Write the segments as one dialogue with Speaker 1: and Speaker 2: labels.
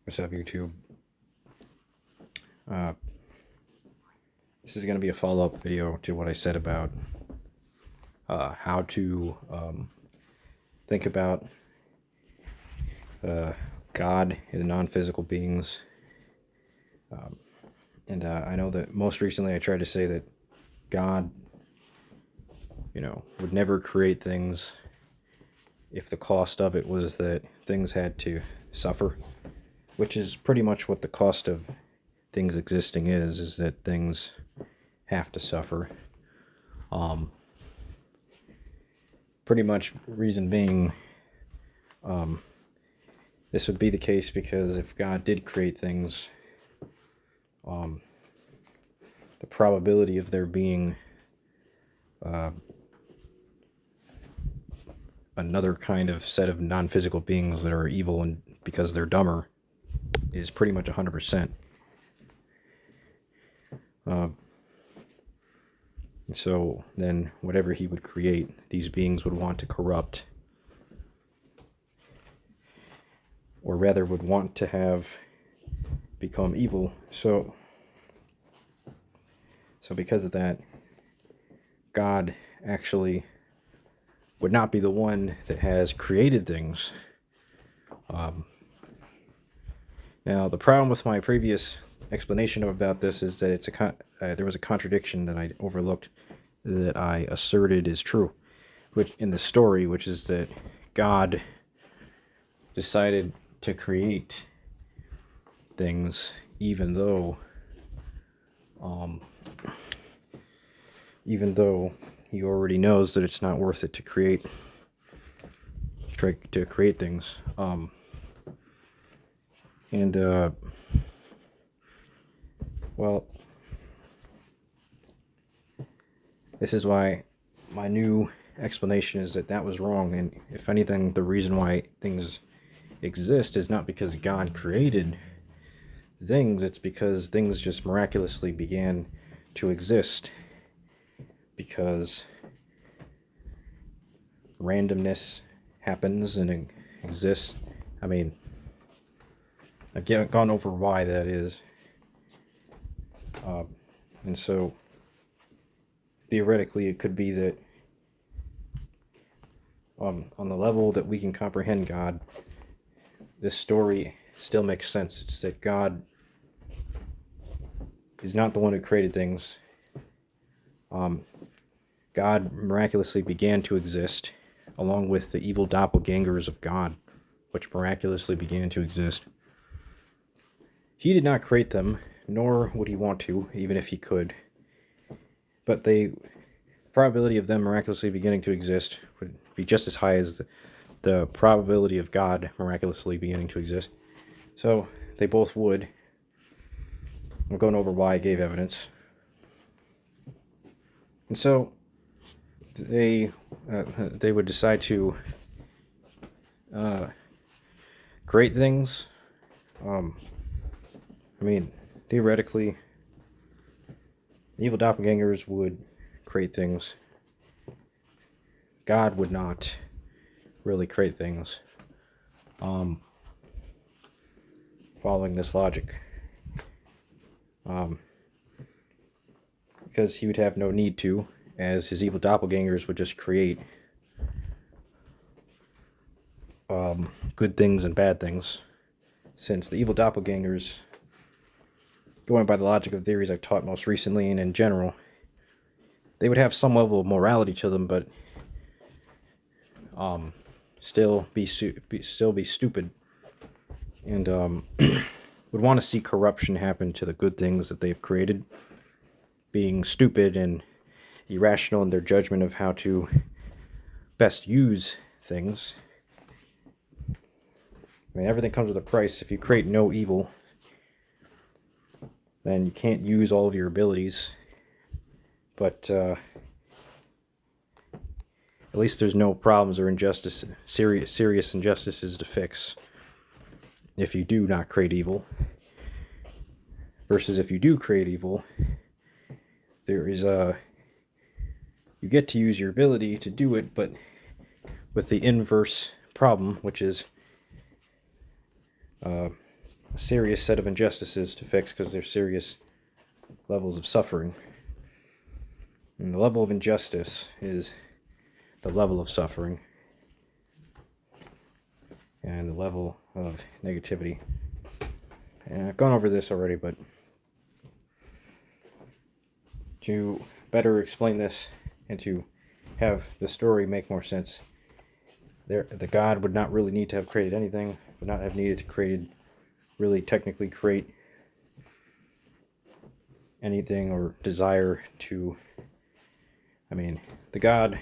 Speaker 1: What's up, YouTube? Uh, this is going to be a follow-up video to what I said about how to think about God and the non-physical beings. And I know that most recently I tried to say that God, would never create things if the cost of it was that things had to suffer, which is pretty much what the cost of things existing is that things have to suffer. Pretty much reason being, this would be the case because if God did create things, the probability of there being another kind of set of non-physical beings that are evil and because they're dumber is pretty much 100%. So then whatever he would create, these beings would want to corrupt, or rather would want to have become evil. So because of that, God actually would not be the one that has created things. Now, the problem with my previous explanation about this is that there was a contradiction that I overlooked that I asserted is true, which in the story, which is that God decided to create things even though he already knows that it's not worth it to create things. Well, this is why my new explanation is that was wrong, and if anything, the reason why things exist is not because God created things, it's because things just miraculously began to exist because randomness happens and exists. I mean, I've gone over why that is. And so, theoretically, it could be that on the level that we can comprehend God, this story still makes sense. It's that God is not the one who created things. God miraculously began to exist, along with the evil doppelgangers of God, which miraculously began to exist. He did not create them, nor would he want to, even if he could. But the probability of them miraculously beginning to exist would be just as high as the probability of God miraculously beginning to exist. So they both would. I'm going over why I gave evidence. And so they would decide to create things. I mean, theoretically, evil doppelgangers would create things. God would not really create things. Following this logic. Because he would have no need to, as his evil doppelgangers would just create good things and bad things. Since the evil doppelgangers, going by the logic of theories I've taught most recently and in general, they would have some level of morality to them, but still be stupid, and would want to see corruption happen to the good things that they've created, being stupid and irrational in their judgment of how to best use things. I mean, everything comes with a price. If you create no evil, then you can't use all of your abilities. But at least there's no problems or serious injustices to fix if you do not create evil. Versus if you do create evil, there is you get to use your ability to do it, but with the inverse problem, which is a serious set of injustices to fix because they're serious levels of suffering. And the level of injustice is the level of suffering and the level of negativity. And I've gone over this already, but to better explain this and to have the story make more sense, the God would not really need to have created anything, would not have needed to really technically create anything or desire to. I mean, the God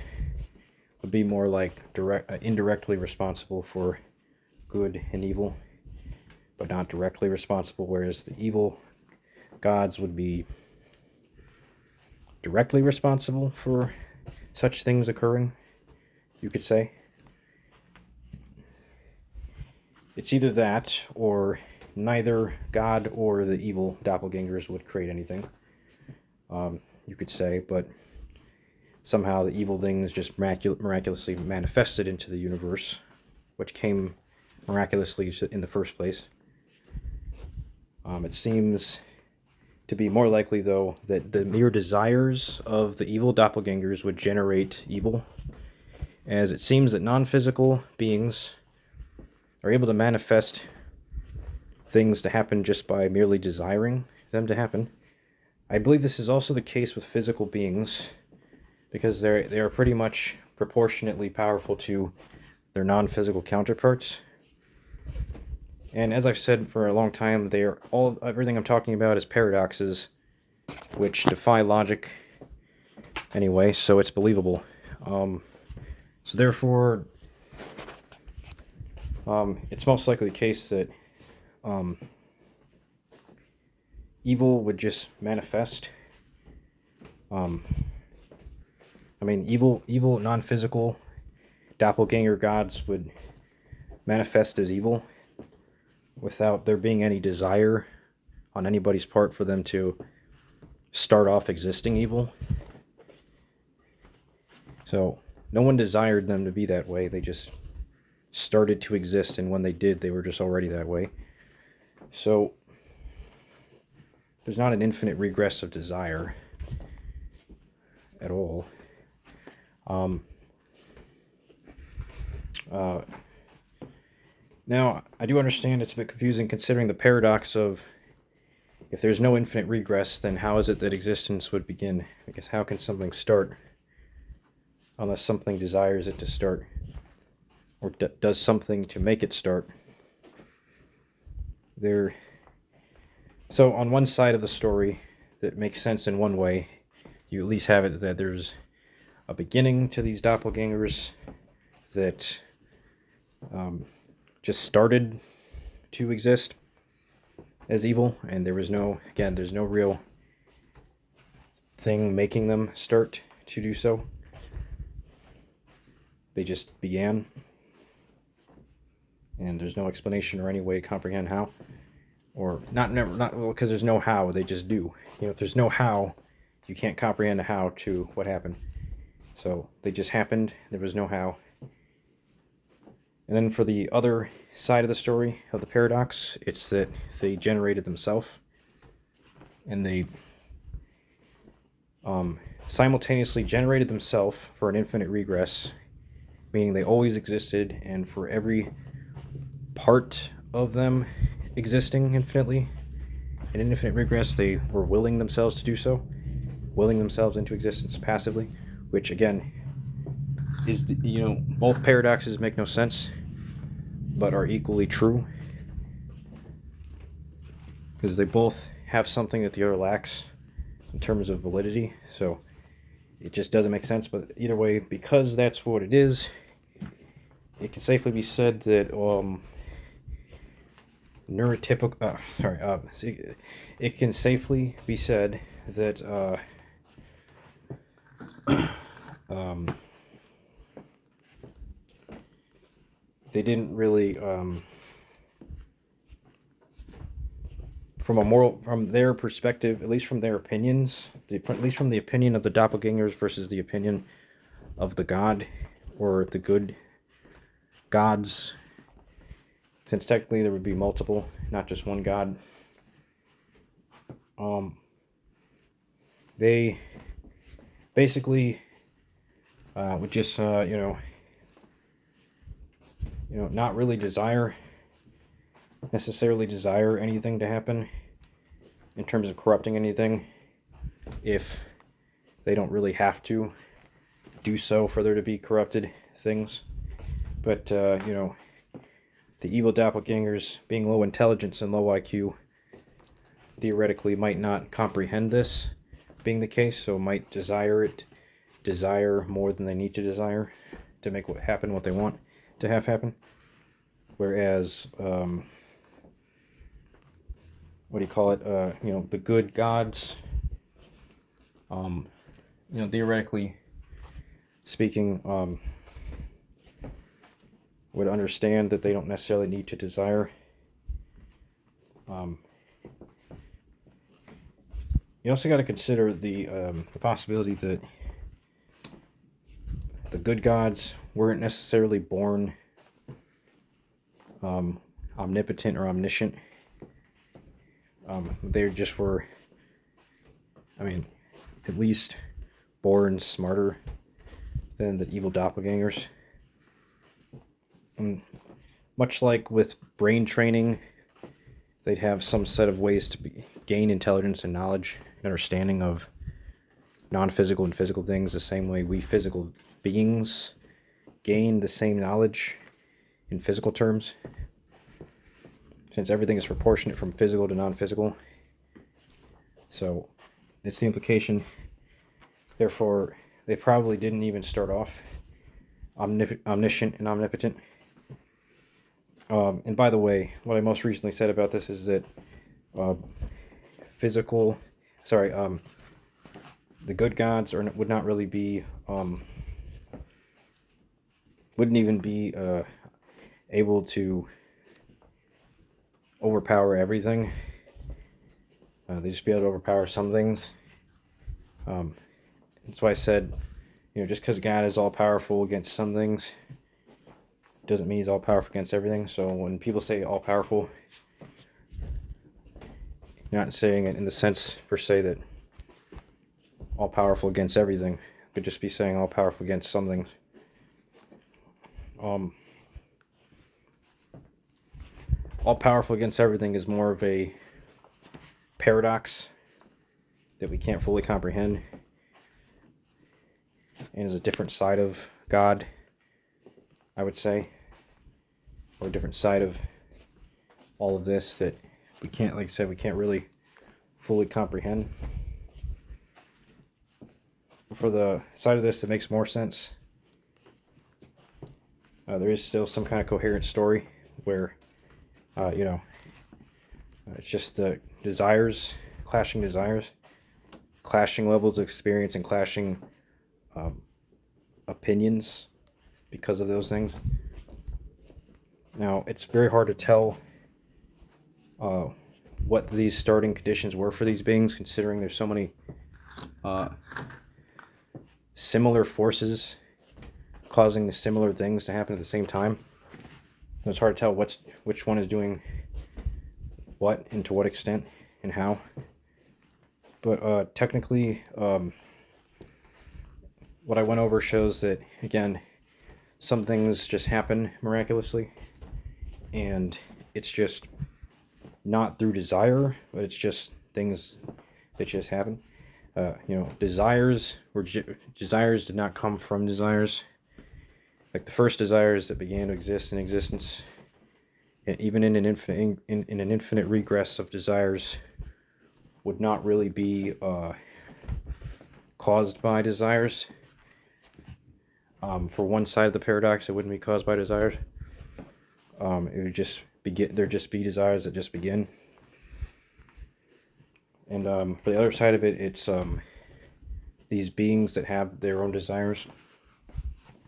Speaker 1: would be more like indirectly responsible for good and evil, but not directly responsible, whereas the evil gods would be directly responsible for such things occurring, you could say. It's either that, or neither God or the evil doppelgangers would create anything, you could say, but somehow the evil things just miraculously manifested into the universe, which came miraculously in the first place. It seems to be more likely, though, that the mere desires of the evil doppelgangers would generate evil, as it seems that non-physical beings are able to manifest things to happen just by merely desiring them to happen. I believe this is also the case with physical beings, because they are pretty much proportionately powerful to their non-physical counterparts. And as I've said for a long time, everything I'm talking about is paradoxes, which defy logic anyway, so it's believable. So therefore, it's most likely the case that evil would just manifest. Evil non-physical doppelganger gods would manifest as evil without there being any desire on anybody's part for them to start off existing evil. So no one desired them to be that way. They just started to exist, and when they did, they were just already that way. So there's not an infinite regress of desire at all. Now, I do understand it's a bit confusing considering the paradox of if there's no infinite regress, then how is it that existence would begin? Because how can something start unless something desires it to start, or does something to make it start? So on one side of the story that makes sense in one way, you at least have it that there's a beginning to these doppelgangers that just started to exist as evil, and there's no real thing making them start to do so. They just began, and there's no explanation or any way to comprehend how, or not because there's no how. They just do. If there's no how, you can't comprehend a how to what happened. So they just happened. There was no how. And then for the other side of the story of the paradox, it's that they generated themselves, and they simultaneously generated themselves for an infinite regress, meaning they always existed, and for every part of them existing infinitely, in infinite regress, they were willing themselves to do so, willing themselves into existence passively, which again is both paradoxes make no sense but are equally true, because they both have something that the other lacks in terms of validity. So it just doesn't make sense. But either way, because that's what it is, it can safely be said that it can safely be said that they didn't really, from their perspective, at least from their opinions, at least from the opinion of the doppelgangers versus the opinion of the god or the good gods, since technically there would be multiple, not just one God, they basically would just not really necessarily desire anything to happen in terms of corrupting anything, if they don't really have to do so for there to be corrupted things. But the evil doppelgangers, being low intelligence and low IQ, theoretically might not comprehend this being the case, so might desire more than they need to desire to make what they want to have happen. Whereas the good gods, theoretically speaking, would understand that they don't necessarily need to desire. You also got to consider the possibility that the good gods weren't necessarily born omnipotent or omniscient. They just were, at least born smarter than the evil doppelgangers. And much like with brain training, they'd have some set of ways to gain intelligence and knowledge and understanding of non-physical and physical things, the same way we physical beings gain the same knowledge in physical terms. Since everything is proportionate from physical to non-physical. So that's the implication. Therefore, they probably didn't even start off omniscient and omnipotent. And by the way, what I most recently said about this is that the good gods would not really be, wouldn't even be able to overpower everything. They just be able to overpower some things. That's why I said, just because God is all powerful against some things, doesn't mean he's all powerful against everything. So when people say all powerful, you're not saying it in the sense per se that all powerful against everything. You could just be saying all powerful against some things. All powerful against everything is more of a paradox that we can't fully comprehend, and is a different side of God, I would say, or a different side of all of this that we can't, like I said, we can't really fully comprehend. For the side of this that makes more sense, there is still some kind of coherent story where it's just the clashing desires, clashing levels of experience, and clashing opinions because of those things. Now, it's very hard to tell what these starting conditions were for these beings, considering there's so many similar forces causing the similar things to happen at the same time. It's hard to tell which one is doing what and to what extent and how. But technically, what I went over shows that, again, some things just happen miraculously, and it's just not through desire, but it's just things that just happen. Desires did not come from desires. Like the first desires that began to exist in existence, and even in an infinite regress of desires, would not really be caused by desires. For one side of the paradox, it wouldn't be caused by desires. It would just there'd just be desires that just begin. And for the other side of it, it's these beings that have their own desires,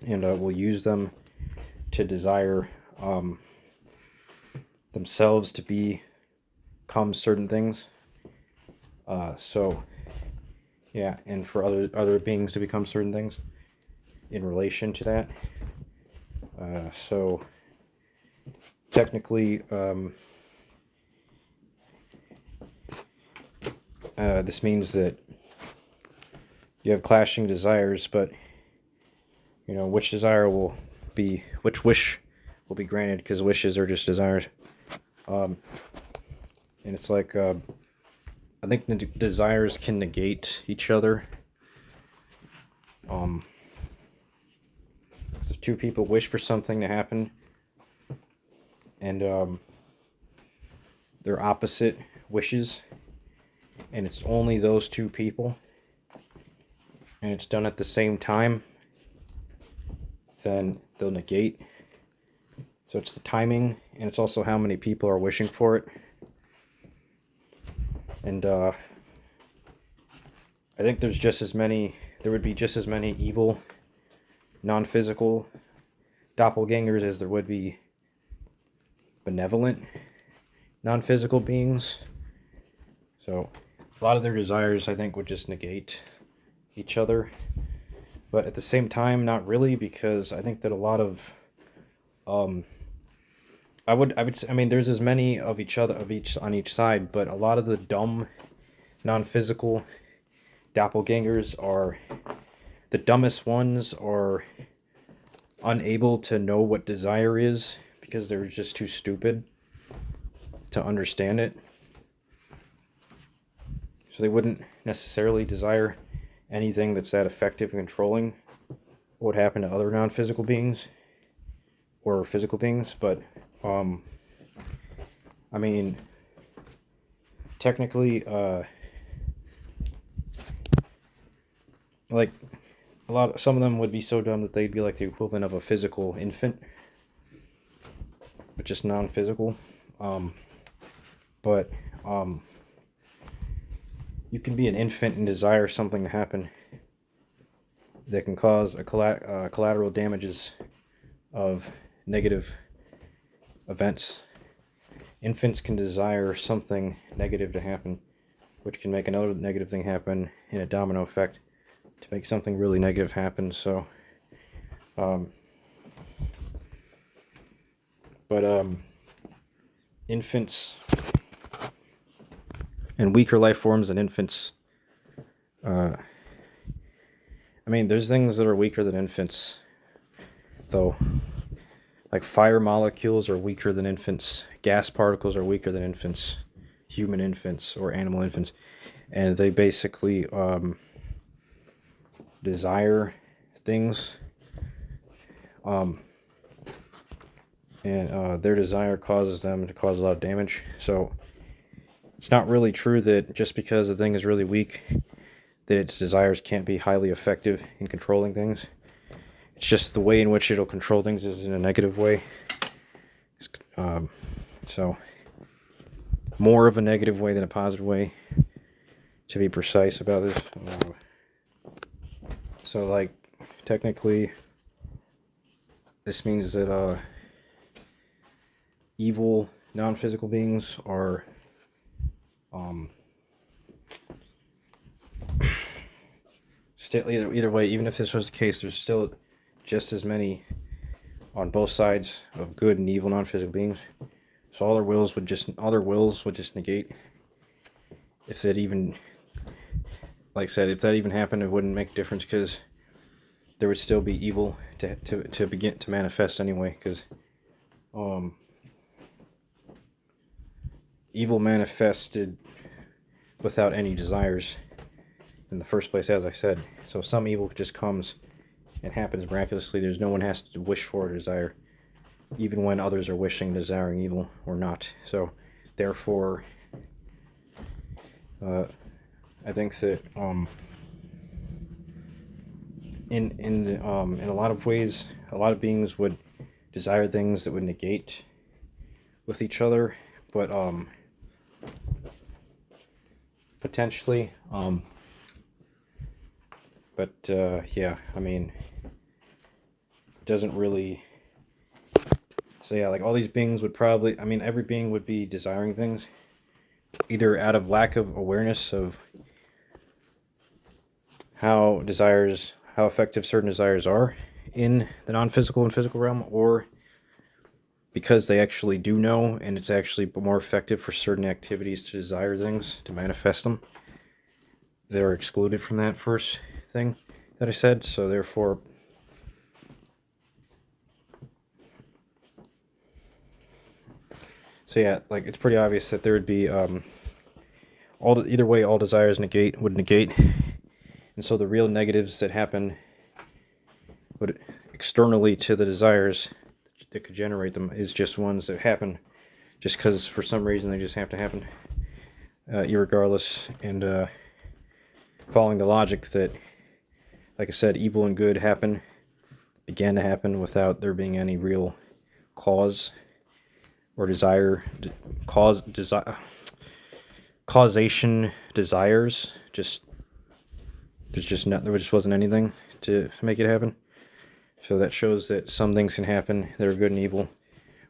Speaker 1: and will use them to desire themselves to become certain things. And for other beings to become certain things in relation to that. technically, this means that you have clashing desires, but which wish will be granted, because wishes are just desires. And it's like, I think the desires can negate each other. So if two people wish for something to happen, and they're opposite wishes, and it's only those two people, and it's done at the same time, then they'll negate. So it's the timing, and it's also how many people are wishing for it. And I think there would be just as many evil, non-physical doppelgangers as there would be benevolent, non-physical beings. So a lot of their desires, I think, would just negate each other. But at the same time, not really, because I think that a lot of there's as many of each other on each side, but a lot of the dumb, non-physical doppelgangers are the dumbest ones, are unable to know what desire is because they're just too stupid to understand it. So they wouldn't necessarily desire anything that's that effective in controlling what would happen to other non-physical beings or physical beings. But technically, like some of them would be so dumb that they'd be like the equivalent of a physical infant, but just non-physical. But you can be an infant and desire something to happen that can cause collateral damages of negative events. Infants can desire something negative to happen, which can make another negative thing happen in a domino effect to make something really negative happen. So, infants and weaker life forms than infants, there's things that are weaker than infants, though. Like fire molecules are weaker than infants. Gas particles are weaker than infants. Human infants or animal infants. And they basically desire things. And their desire causes them to cause a lot of damage. So it's not really true that just because the thing is really weak, that its desires can't be highly effective in controlling things. It's just the way in which it'll control things is in a negative way. So more of a negative way than a positive way, to be precise about this. So like technically this means that evil non-physical beings are still either way, even if this was the case, there's still just as many on both sides of good and evil non-physical beings. So all their wills would just negate. If that even, like I said, if that even happened, it wouldn't make a difference, because there would still be evil to begin to manifest anyway, because evil manifested without any desires in the first place, as I said. So some evil just comes and happens miraculously. There's no one has to wish for a desire, even when others are wishing, desiring evil or not. So therefore, I think that in a lot of ways, a lot of beings would desire things that would negate with each other, but potentially, yeah, it doesn't really. So yeah, like all these beings would probably, every being would be desiring things, either out of lack of awareness of how effective certain desires are in the non-physical and physical realm, or because they actually do know, and it's actually more effective for certain activities to desire things, to manifest them, they're excluded from that first thing that I said. So therefore, so yeah, like it's pretty obvious that there would be either way, all desires would negate, and so the real negatives that happen would externally to the desires that could generate them is just ones that happen just because for some reason they just have to happen, irregardless, and following the logic that, like I said, evil and good began to happen without there being any real cause or causation desires. There just wasn't anything to make it happen. So that shows that some things can happen that are good and evil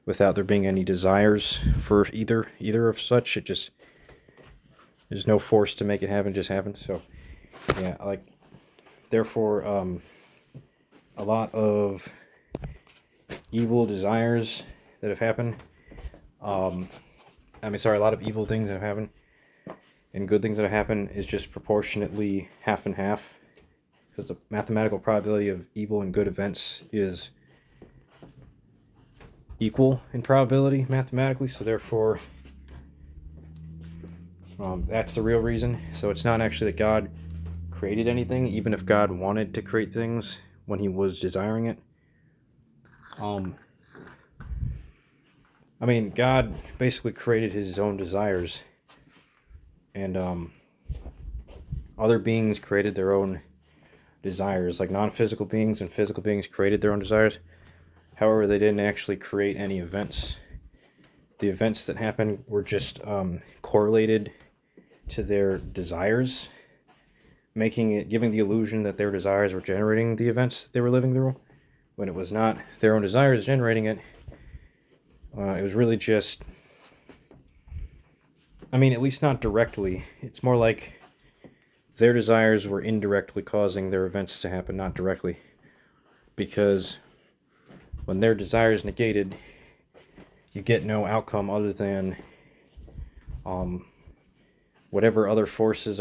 Speaker 1: without there being any desires for either of such. There's no force to make it happen, it just happens. So yeah, like therefore a lot of evil desires that have happened, a lot of evil things that have happened and good things that have happened is just proportionately half and half, because the mathematical probability of evil and good events is equal in probability mathematically. So therefore, that's the real reason. So it's not actually that God created anything, even if God wanted to create things when he was desiring it. God basically created his own desires, and other beings created their own desires, like non-physical beings and physical beings created their own desires. However, they didn't actually create any events. The events that happened were just correlated to their desires, giving the illusion that their desires were generating the events that they were living through, when it was not their own desires generating it. It was really just, at least not directly. It's more like their desires were indirectly causing their events to happen, not directly. Because when their desires negated, you get no outcome other than whatever other forces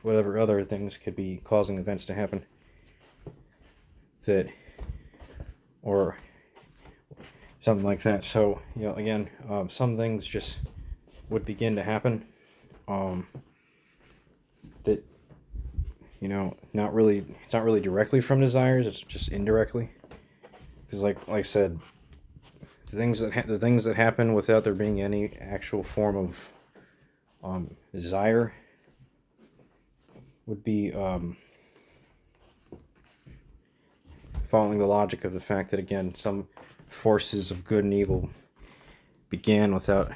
Speaker 1: whatever other things could be causing events to happen. Or something like that. So, again, some things just would begin to happen that, it's not really directly from desires, it's just indirectly. Because like I said, the things that happen without there being any actual form of desire would be following the logic of the fact that, again, some forces of good and evil began without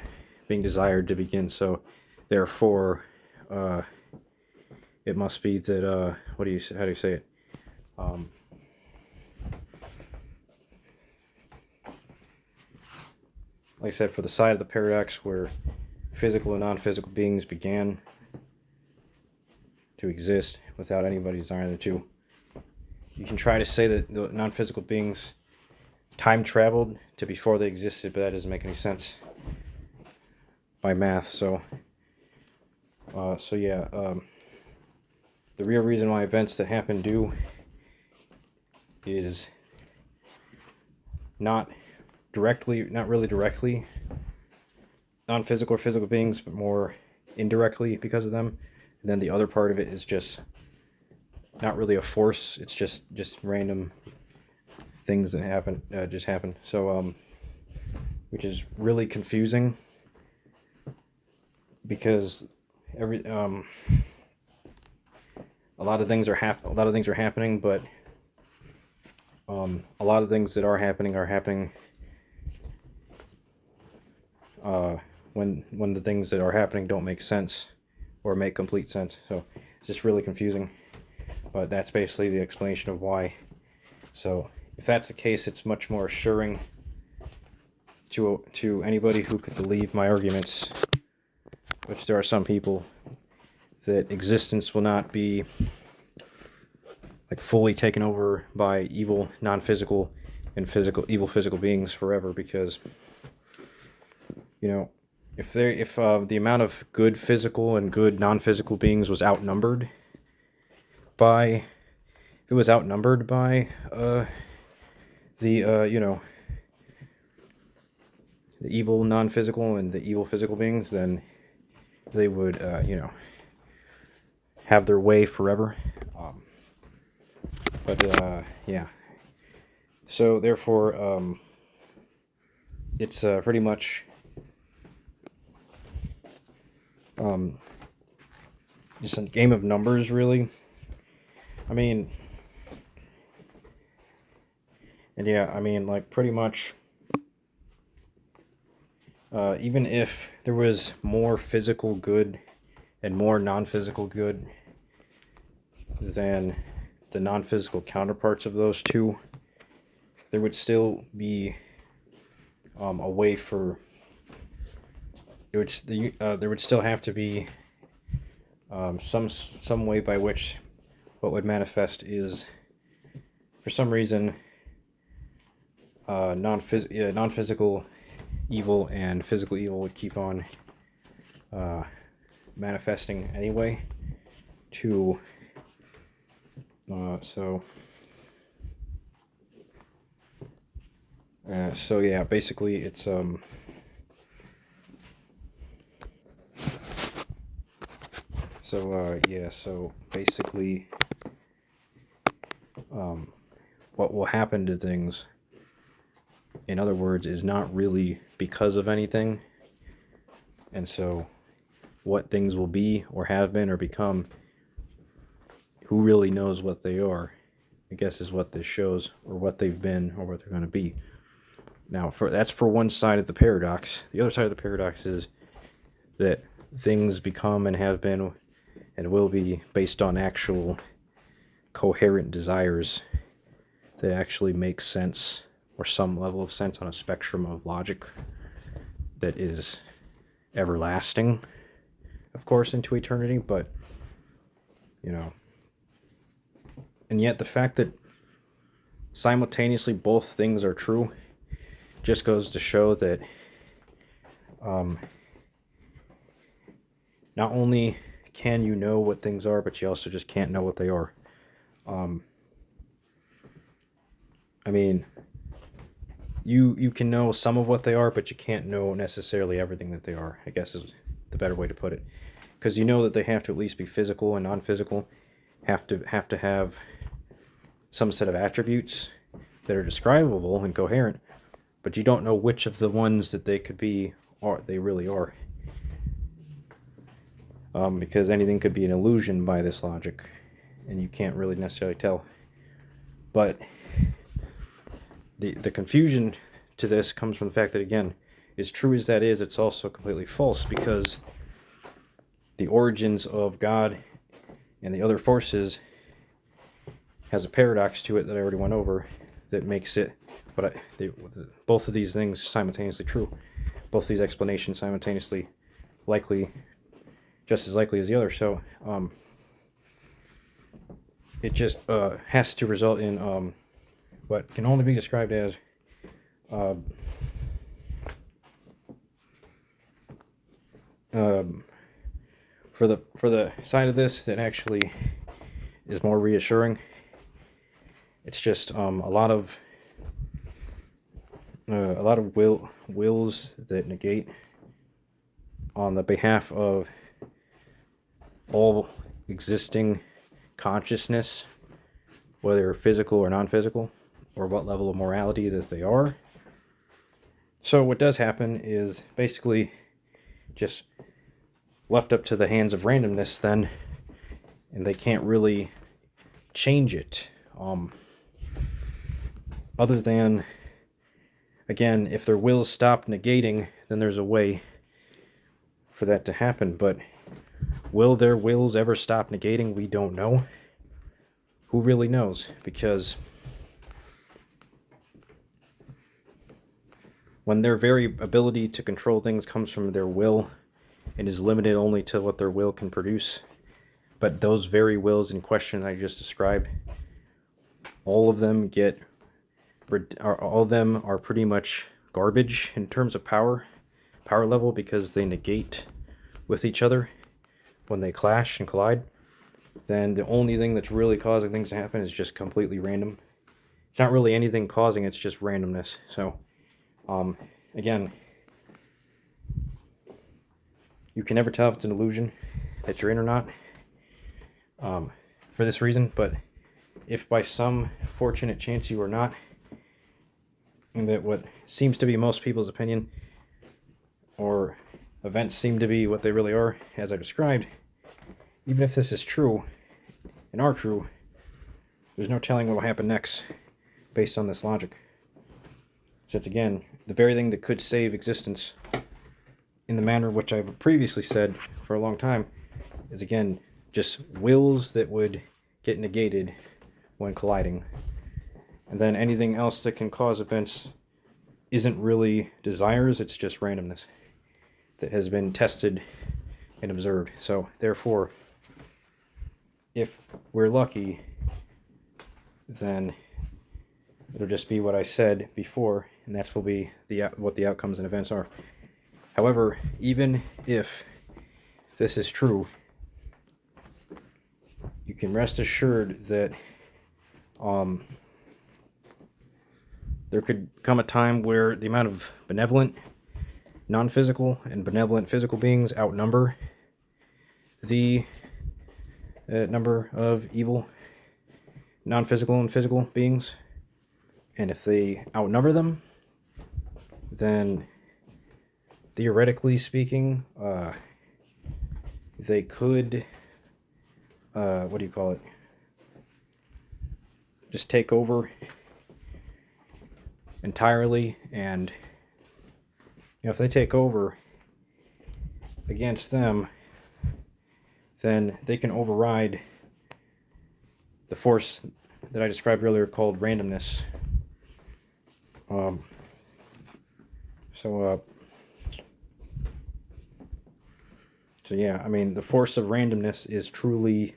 Speaker 1: being desired to begin. So therefore it must be that how do you say it, like I said, for the side of the paradox where physical and non-physical beings began to exist without anybody desiring the two, you can try to say that the non-physical beings time traveled to before they existed, but that doesn't make any sense by math. So the real reason why events that happen is not really directly non-physical or physical beings, but more indirectly because of them. And then the other part of it is just not really a force, it's just random things that just happen. So which is really confusing, because a lot of things are happening, but a lot of things that are happening when the things that are happening don't make sense or make complete sense. So it's just really confusing, but that's basically the explanation of why. So if that's the case, it's much more assuring to anybody who could believe my arguments, which there are some people, that existence will not be like fully taken over by evil non-physical and evil physical beings forever, because if the amount of good physical and good non-physical beings was outnumbered by the the evil non-physical and the evil physical beings, then they would have their way forever. Yeah. So therefore, it's pretty much just a game of numbers, really. I mean, and yeah, I mean, like, pretty much, even if there was more physical good and more non-physical good than the non-physical counterparts of those two, there would still be a way for there would still have to be some way by which what would manifest is, for some reason, non-physical evil and physical evil would keep on manifesting anyway. So yeah, basically it's so basically what will happen to things, in other words, is not really because of anything. And so what things will be or have been or become, who really knows what they are, I guess, is what this shows, or what they've been or what they're going to be. Now, that's for one side of the paradox. The other side of the paradox is that things become and have been and will be based on actual coherent desires that actually make sense, or some level of sense on a spectrum of logic that is everlasting, of course, into eternity. But and yet the fact that simultaneously both things are true just goes to show that not only can you know what things are, but you also just can't know what they are. I mean, you can know some of what they are, but you can't know necessarily everything that they are, I guess, is the better way to put it. Because you know that they have to at least be physical and non-physical, have to have some set of attributes that are describable and coherent, but you don't know which of the ones that they could be or they really are. Because anything could be an illusion by this logic, and you can't really necessarily tell. But the confusion to this comes from the fact that, again, as true as that is, it's also completely false, because the origins of God and the other forces has a paradox to it that I already went over that makes it, both of these things simultaneously true. Both of these explanations simultaneously likely, just as likely as the other. So it just has to result in what can only be described as for the side of this that actually is more reassuring. It's just a lot of wills that negate on the behalf of all existing consciousness, whether physical or non-physical, or what level of morality that they are. So what does happen is basically just left up to the hands of randomness then, and they can't really change it. Other than, again, if their wills stop negating, then there's a way for that to happen. But will their wills ever stop negating? We don't know. Who really knows? Because when their very ability to control things comes from their will and is limited only to what their will can produce, but those very wills in question I just described, all of them get all of them are pretty much garbage in terms of power level, because they negate with each other when they clash and collide. Then the only thing that's really causing things to happen is just completely random. It's not really anything causing, it's just randomness. So, again, you can never tell if it's an illusion that you're in or not, for this reason. But if by some fortunate chance you are not, and that what seems to be most people's opinion, or events seem to be what they really are, as I described, even if this is true and are true, there's no telling what will happen next based on this logic. Since, again, the very thing that could save existence in the manner which I've previously said for a long time is, again, just wills that would get negated when colliding. And then anything else that can cause events isn't really desires, it's just randomness that has been tested and observed. So, therefore, if we're lucky, then it'll just be what I said before, and that's will be what the outcomes and events are. However, even if this is true, you can rest assured that there could come a time where the amount of benevolent non-physical and benevolent physical beings outnumber the number of evil non-physical and physical beings. And if they outnumber them, then theoretically speaking, they could, just take over entirely. And if they take over against them, then they can override the force that I described earlier called randomness. So yeah, I mean, the force of randomness is truly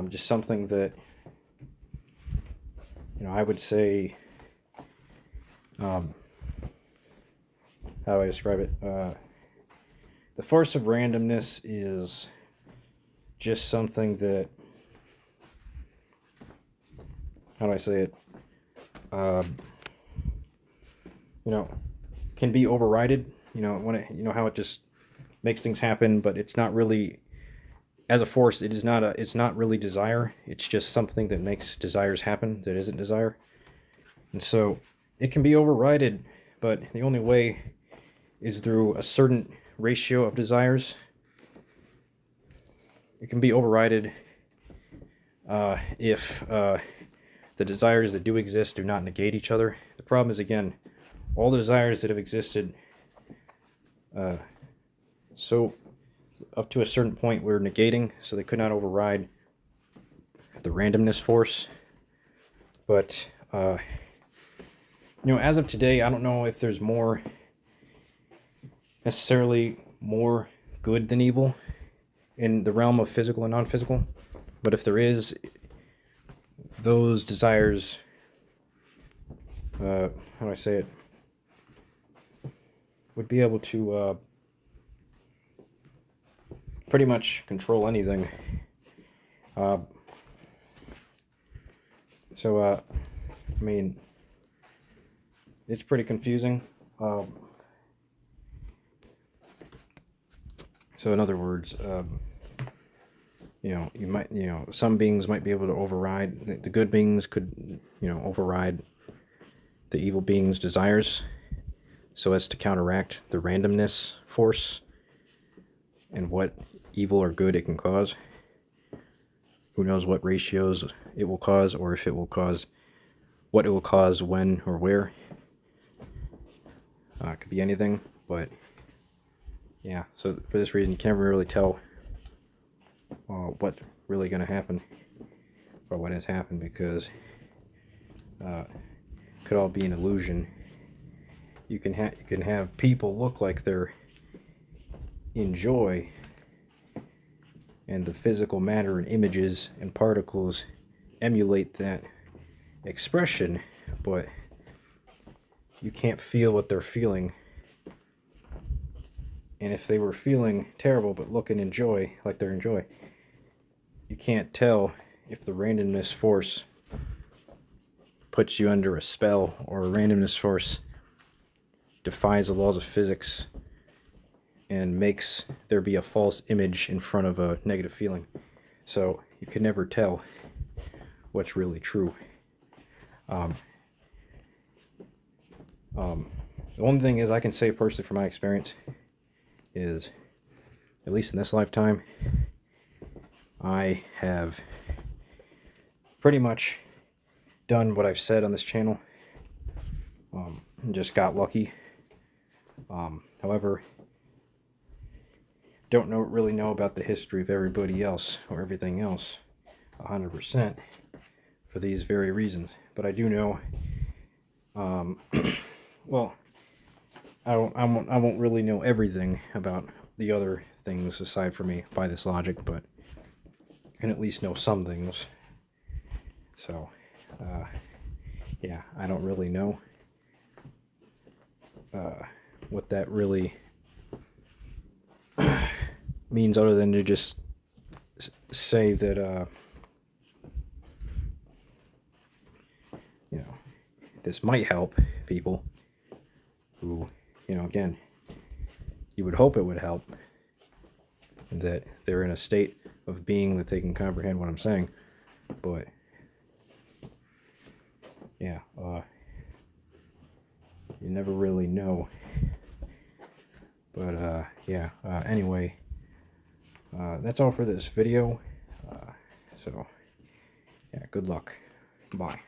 Speaker 1: just something that, I would say, how do I describe it? The force of randomness is just something that, how do I say it? Can be overrided. How it just makes things happen, but it's not really, as a force, it's not really desire. It's just something that makes desires happen that isn't desire. And so it can be overridden, but the only way is through a certain ratio of desires. It can be overridden if the desires that do exist do not negate each other. The problem is, again, all the desires that have existed so up to a certain point were negating, so they could not override the randomness force. But as of today, I don't know if there's necessarily more good than evil in the realm of physical and non-physical. But if there is, those desires, how do I say it, would be able to pretty much control anything. So I mean, it's pretty confusing. So in other words, you might, some beings might be able to override, the good beings could, override the evil beings' desires so as to counteract the randomness force and what evil or good it can cause. Who knows what ratios it will cause, or if it will cause, what it will cause, when or where. It could be anything, but yeah, so for this reason, you can't really tell what's really going to happen or what has happened, because it could all be an illusion. You can have people look like they're in joy, and the physical matter and images and particles emulate that expression, but you can't feel what they're feeling. And if they were feeling terrible but looking in joy, like they're in joy, you can't tell if the randomness force puts you under a spell, or a randomness force defies the laws of physics and makes there be a false image in front of a negative feeling. So you can never tell what's really true. The one thing is I can say personally from my experience is, at least in this lifetime, I have pretty much done what I've said on this channel, and just got lucky. However, don't really know about the history of everybody else or everything else 100% for these very reasons. But I do know, well, I won't really know everything about the other things aside from me by this logic, but I can at least know some things. So, yeah, I don't really know what that really means, other than to just say that, you know, this might help people who, you know, again, you would hope it would help, and that they're in a state of being that they can comprehend what I'm saying. But yeah, you never really know. But yeah, anyway, that's all for this video. So yeah, good luck. Bye.